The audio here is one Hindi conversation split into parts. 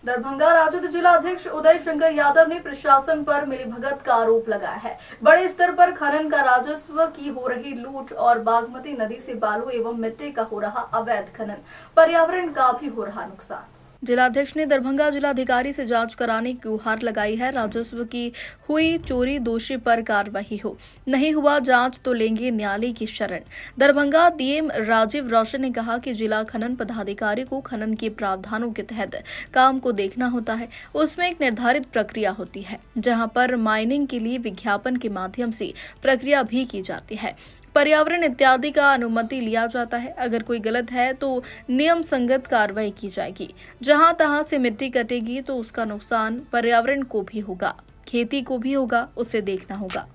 दरभंगा राजद जिला अध्यक्ष उदय शंकर यादव ने प्रशासन पर मिलीभगत का आरोप लगाया है। बड़े स्तर पर खनन का राजस्व की हो रही लूट और बागमती नदी से बालू एवं मिट्टी का हो रहा अवैध खनन, पर्यावरण का भी हो रहा नुकसान। जिलाध्यक्ष ने दरभंगा जिलाधिकारी से जांच कराने की गुहार लगाई है। राजस्व की हुई चोरी दोषी पर कार्रवाई हो, नहीं हुआ जांच तो लेंगे न्यायालय की शरण। दरभंगा डीएम राजीव रोशन ने कहा कि जिला खनन पदाधिकारी को खनन के प्रावधानों के तहत काम को देखना होता है। उसमें एक निर्धारित प्रक्रिया होती है, जहां पर माइनिंग के लिए विज्ञापन के माध्यम से प्रक्रिया भी की जाती है। पर्यावरण इत्यादि का अनुमति लिया जाता है। अगर कोई गलत है तो नियम संगत कार्रवाई की जाएगी। जहां तहां से मिट्टी कटेगी तो उसका नुकसान पर्यावरण को भी होगा, खेती को भी होगा, उसे देखना होगा।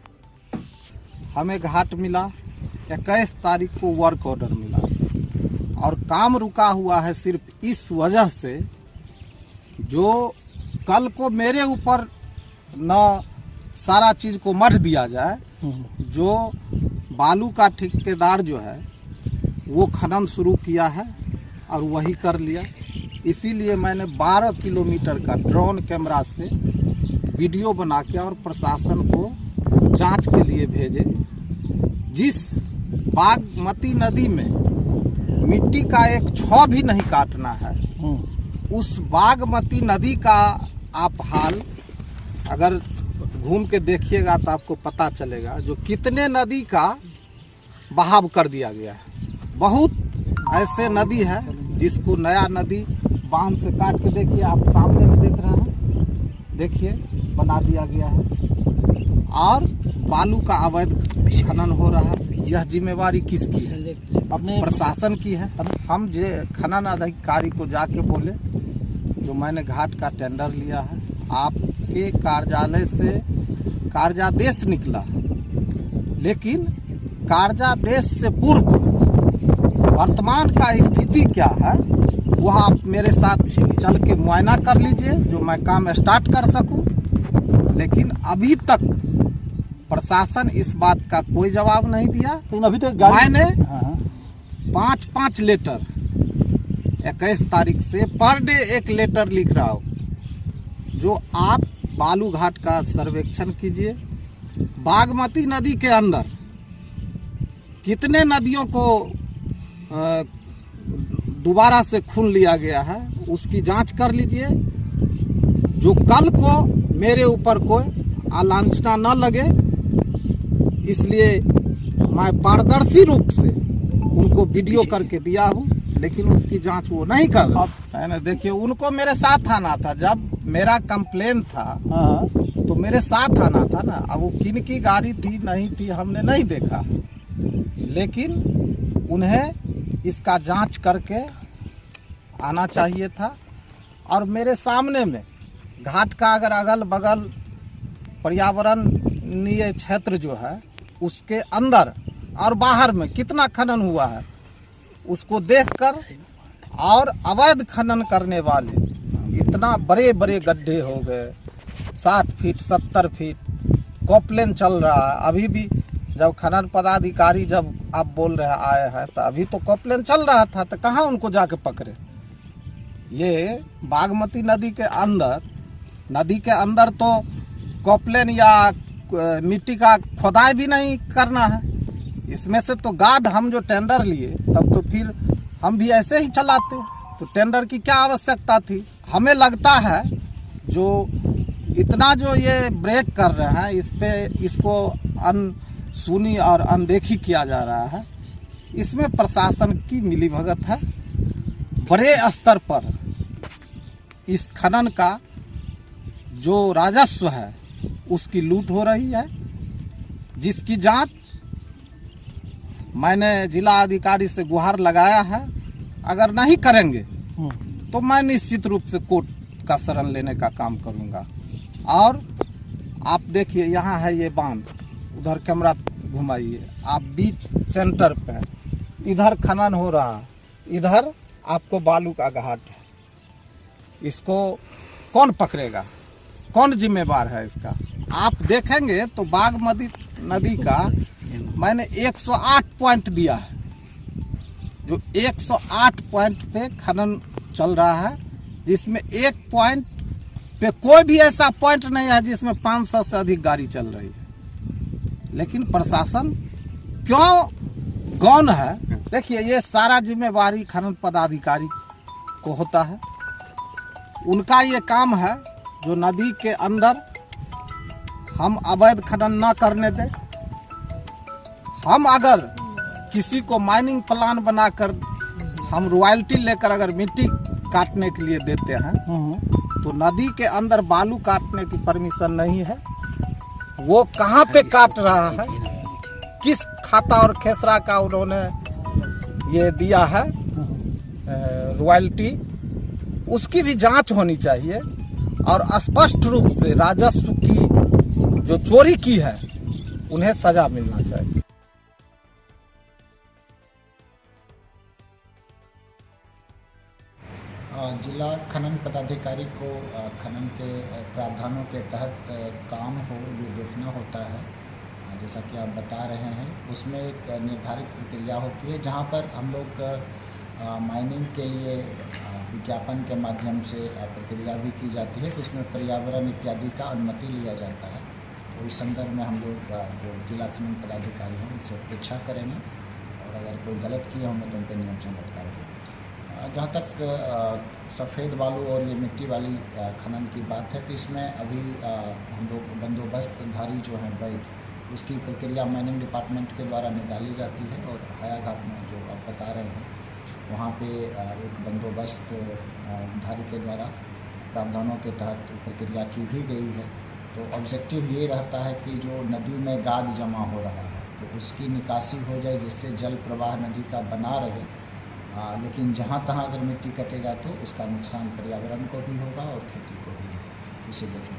हमें घाट मिला, 21 तारीख को वर्क ऑर्डर मिला और काम रुका हुआ है सिर्फ इस वजह से जो कल को मेरे ऊपर न सारा चीज को मढ़ दिया जाए। जो बालू का ठेकेदार जो है वो खनन शुरू किया है और वही कर लिया। इसीलिए मैंने 12 किलोमीटर का ड्रोन कैमरा से वीडियो बना के और प्रशासन को जांच के लिए भेजे। जिस बागमती नदी में मिट्टी का एक छौ भी नहीं काटना है, उस बागमती नदी का आप हाल अगर घूम के देखिएगा तो आपको पता चलेगा जो कितने नदी का बहाव कर दिया गया है। बहुत ऐसे नदी है जिसको नया नदी बांध से काट के देखिए, आप सामने में देख रहे हैं, देखिए बना दिया गया है और बालू का अवैध खनन हो रहा है। यह जिम्मेवारी किसकी है? अपने प्रशासन की है। हम जो खनन अधिकारी को जाके बोले जो मैंने घाट का टेंडर लिया है, आपके कार्यालय से कार्यादेश निकला, लेकिन कार्यादेश से पूर्व वर्तमान का स्थिति क्या है वह आप मेरे साथ चल के मुआयना कर लीजिए जो मैं काम स्टार्ट कर सकूं। लेकिन अभी तक प्रशासन इस बात का कोई जवाब नहीं दिया। अभी तो मैंने 5 लेटर 21 तारीख से पर डे एक लेटर लिख रहा हूं जो आप बालू घाट का सर्वेक्षण कीजिए। बागमती नदी के अंदर कितने नदियों को दोबारा से खून लिया गया है उसकी जांच कर लीजिए, जो कल को मेरे ऊपर कोई आलांछना न लगे। इसलिए मैं पारदर्शी रूप से उनको वीडियो करके दिया हूं, लेकिन उसकी जांच वो नहीं कर रहे। देखिए उनको मेरे साथ आना था, जब मेरा कंप्लेन था तो मेरे साथ आना था ना। अब वो किन की गाड़ी थी नहीं थी हमने नहीं देखा, लेकिन उन्हें इसका जांच करके आना चाहिए था। और मेरे सामने में घाट का अगर अगल बगल पर्यावरणीय क्षेत्र जो है उसके अंदर और बाहर में कितना खनन हुआ है उसको देखकर, और अवैध खनन करने वाले इतना बड़े बड़े गड्ढे हो गए, 60 फीट 70 फीट कॉपलेन चल रहा है। अभी भी जब खनन पदाधिकारी जब आप बोल रहे आए हैं तो अभी तो कॉपलेन चल रहा था, तो कहाँ उनको जाके पकड़े। ये बागमती नदी के अंदर तो कॉपलेन या मिट्टी का खोदाई भी नहीं करना है। इसमें से तो गाद हम जो टेंडर लिए तब तो फिर हम भी ऐसे ही चलाते, तो टेंडर की क्या आवश्यकता थी। हमें लगता है जो इतना जो ये ब्रेक कर रहे हैं इस पे इसको अनसुनी और अनदेखी किया जा रहा है। इसमें प्रशासन की मिलीभगत है। बड़े स्तर पर इस खनन का जो राजस्व है उसकी लूट हो रही है, जिसकी जांच मैंने जिला अधिकारी से गुहार लगाया है। अगर नहीं करेंगे तो मैं निश्चित रूप से कोर्ट का शरण लेने का काम करूंगा। और आप देखिए यहाँ है ये बांध, उधर कैमरा घुमाइए आप, बीच सेंटर पे इधर खनन हो रहा है, इधर आपको बालू का घाट है। इसको कौन पकड़ेगा, कौन जिम्मेवार है इसका? आप देखेंगे तो बागमती नदी का मैंने 108 पॉइंट दिया है, जो 108 पॉइंट पे खनन चल रहा है। जिसमें एक पॉइंट पे कोई भी ऐसा पॉइंट नहीं है जिसमें 500 से अधिक गाड़ी चल रही है, लेकिन प्रशासन क्यों गौन है? देखिए, ये सारा जिम्मेवारी खनन पदाधिकारी को होता है। उनका ये काम है जो नदी के अंदर हम अवैध खनन न करने दें। हम अगर किसी को माइनिंग प्लान बनाकर हम रॉयल्टी लेकर अगर मिट्टी काटने के लिए देते हैं तो नदी के अंदर बालू काटने की परमिशन नहीं है। वो कहाँ पे काट रहा है, किस खाता और खेसरा का उन्होंने ये दिया है रॉयल्टी, उसकी भी जांच होनी चाहिए और स्पष्ट रूप से राजस्व की जो चोरी की है उन्हें सजा मिलना चाहिए। जिला खनन पदाधिकारी को खनन के प्रावधानों के तहत काम हो ये देखना होता है। जैसा कि आप बता रहे हैं, उसमें एक निर्धारित प्रक्रिया होती है जहां पर हम लोग माइनिंग के लिए विज्ञापन के माध्यम से प्रक्रिया भी की जाती है, जिसमें पर्यावरण इत्यादि का अनुमति लिया जाता है। तो इस संदर्भ में हम लोग जो जिला खनन पदाधिकारी हैं उनसे अपेक्षा करेंगे और अगर कोई गलत किए होंगे तो उन पर नियम से लटकाएंगे। जहाँ तक सफ़ेद बालू और ये मिट्टी वाली खनन की बात है तो इसमें अभी हम लोग बंदोबस्तधारी जो हैं वैध, उसकी प्रक्रिया माइनिंग डिपार्टमेंट के द्वारा निकाली जाती है और हायाघाट में जो आप बता रहे हैं वहाँ पे एक बंदोबस्तधारी के द्वारा प्रावधानों के तहत प्रक्रिया की भी गई है। तो ऑब्जेक्टिव ये रहता है कि जो नदी में गाद जमा हो रहा है तो उसकी निकासी हो जाए, जिससे जल प्रवाह नदी का बना रहे। लेकिन जहाँ तहाँ अगर मिट्टी कटेगा तो उसका नुकसान पर्यावरण को भी होगा और खेती को भी होगा। इसे देखना